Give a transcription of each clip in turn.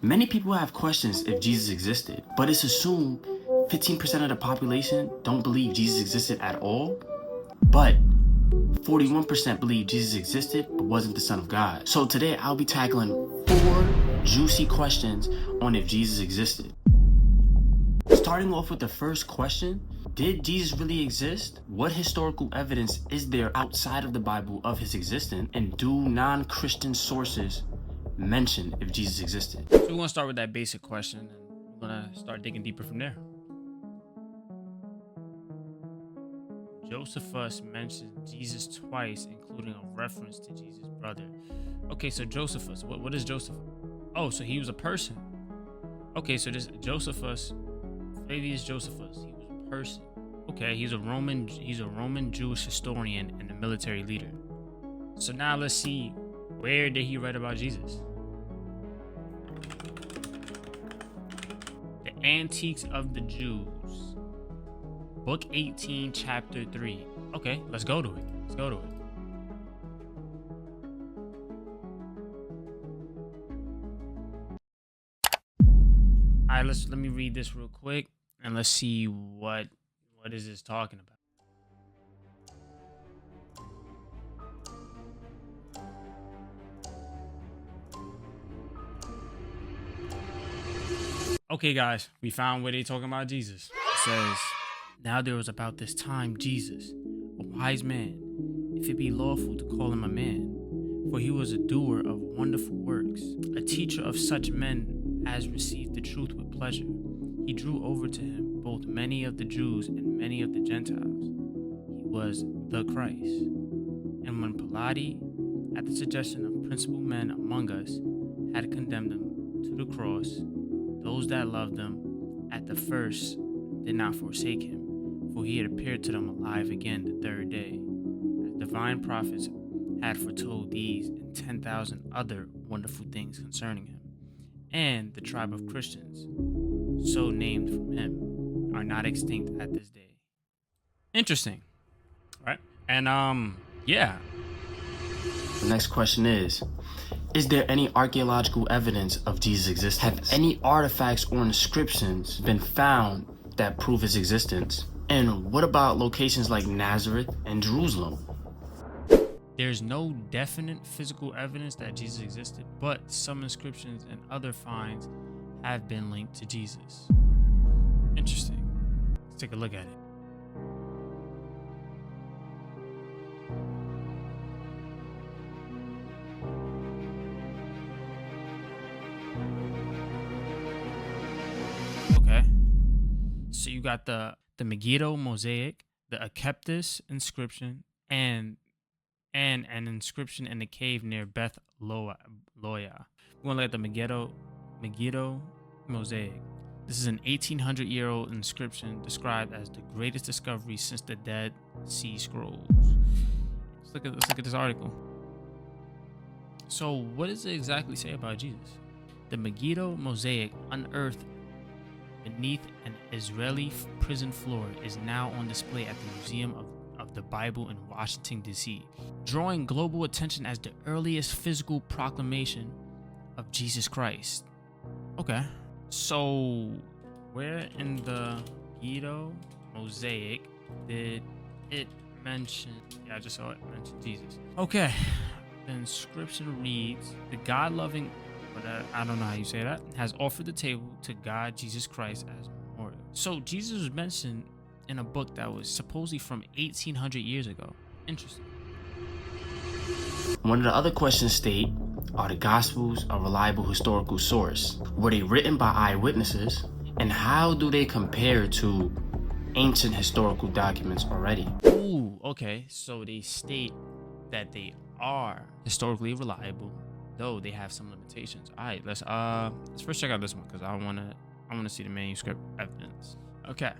Many people have questions if Jesus existed, but it's assumed 15% of the population don't believe Jesus existed at all, but 41% believe Jesus existed but wasn't the Son of God. So today I'll be tackling 4 juicy questions on if Jesus existed. Starting off with the first question, did Jesus really exist? What historical evidence is there outside of the Bible of his existence? And do non-Christian sources mention if Jesus existed? So we're going to start with that basic question and we're going to start digging deeper from there. Josephus mentions Jesus twice, including a reference to Jesus' brother. Okay, so Josephus, what is Joseph? Oh, so he was a person. Okay, so this Josephus, Flavius Josephus, he was a person. Okay, he's a Roman Jewish historian and a military leader. So now let's see, where did he write about Jesus? The Antiques of the Jews, Book 18, Chapter 3. Okay, let's go to it. All right, let me read this real quick and let's see what is this talking about. Okay, guys, we found where they talking about Jesus. It says, now there was about this time Jesus, a wise man, if it be lawful to call him a man, for he was a doer of wonderful works, a teacher of such men as received the truth with pleasure. He drew over to him both many of the Jews and many of the Gentiles. He was the Christ. And when Pilate, at the suggestion of principal men among us, had condemned him to the cross, those that loved him at the first did not forsake him, for he had appeared to them alive again the third day, as divine prophets had foretold these and 10,000 other wonderful things concerning him. And the tribe of Christians, so named from him, are not extinct at this day. Interesting, right? And yeah. The next question is there any archaeological evidence of Jesus' existence? Have any artifacts or inscriptions been found that prove his existence? And what about locations like Nazareth and Jerusalem? There's no definite physical evidence that Jesus existed, but some inscriptions and other finds have been linked to Jesus. Interesting. Let's take a look at it. Okay. So you got the Megiddo mosaic, the Akeptis inscription, and an inscription in the cave near Beth Loya. We're going to look at the Megiddo mosaic. This is an 1800-year-old inscription described as the greatest discovery since the Dead Sea Scrolls. Let's look at this article. So what does it exactly say about Jesus? The Megiddo mosaic, unearthed beneath an Israeli prison floor, is now on display at the Museum of the Bible in Washington, D.C., drawing global attention as the earliest physical proclamation of Jesus Christ. Okay, so where in the Megiddo mosaic did it mention? Yeah, I just saw it mention Jesus. Okay, the inscription reads, the God-loving, I don't know how you say that, has offered the table to God Jesus Christ as memorial. So Jesus was mentioned in a book that was supposedly from 1800 years ago. Interesting. One of the other questions state, are the Gospels a reliable historical source? Were they written by eyewitnesses? And how do they compare to ancient historical documents already? Ooh, okay. So they state that they are historically reliable, though they have some limitations. All right, let's first check out this one because I want to see the manuscript evidence. Okay.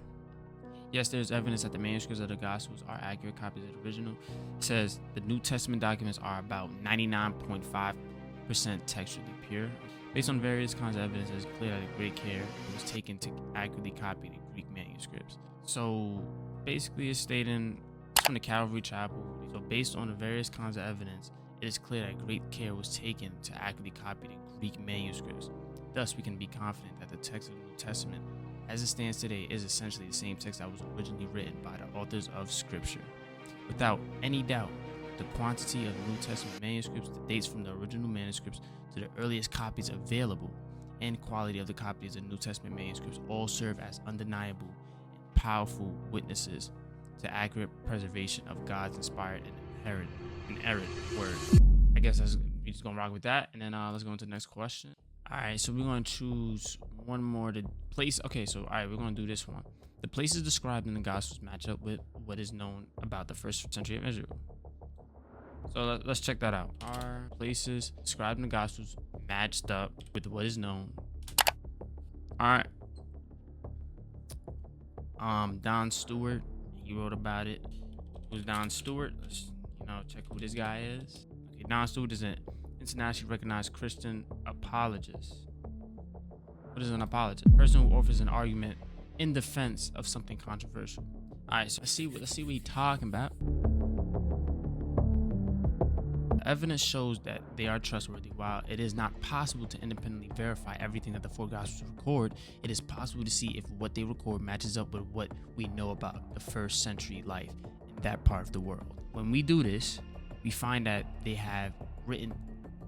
Yes, there's evidence that the manuscripts of the Gospels are accurate copies of the original. It says the New Testament documents are about 99.5% textually pure. Based on various kinds of evidence, it's clear that great care was taken to accurately copy the Greek manuscripts. So basically it's stating from the Calvary Chapel. So based on the various kinds of evidence, it is clear that great care was taken to accurately copy the Greek manuscripts. Thus, we can be confident that the text of the New Testament, as it stands today, is essentially the same text that was originally written by the authors of Scripture. Without any doubt, the quantity of New Testament manuscripts, the dates from the original manuscripts to the earliest copies available, and quality of the copies of New Testament manuscripts all serve as undeniable and powerful witnesses to accurate preservation of God's inspired and inerrant word. I guess we're just gonna rock with that, and then let's go into the next question. All right, so we're gonna choose one more to place. Okay, so all right, we're gonna do this one. The places described in the Gospels match up with what is known about the first century of Israel. So let's check that out. Are places described in the Gospels matched up with what is known? All right. Don Stewart, he wrote about it. Who's Don Stewart? Let's check who this guy is. Okay, Don Stewart is an internationally recognized Christian apologist. What is an apologist? A person who offers an argument in defense of something controversial. All right, so let's see what he's talking about. Evidence shows that they are trustworthy. While it is not possible to independently verify everything that the four Gospels record, it is possible to see if what they record matches up with what we know about the first century life in that part of the world. When we do this, we find that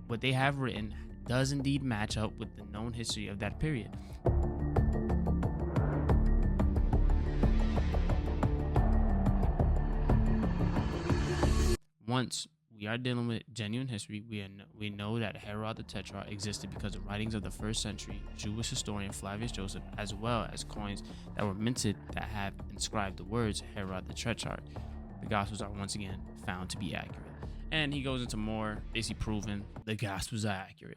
what they have written does indeed match up with the known history of that period. Once we are dealing with genuine history, we know that Herod the Tetrarch existed because of writings of the first century Jewish historian Flavius Joseph, as well as coins that were minted that have inscribed the words Herod the Tetrarch. The Gospels are once again found to be accurate. And he goes into more, basically proving the Gospels are accurate.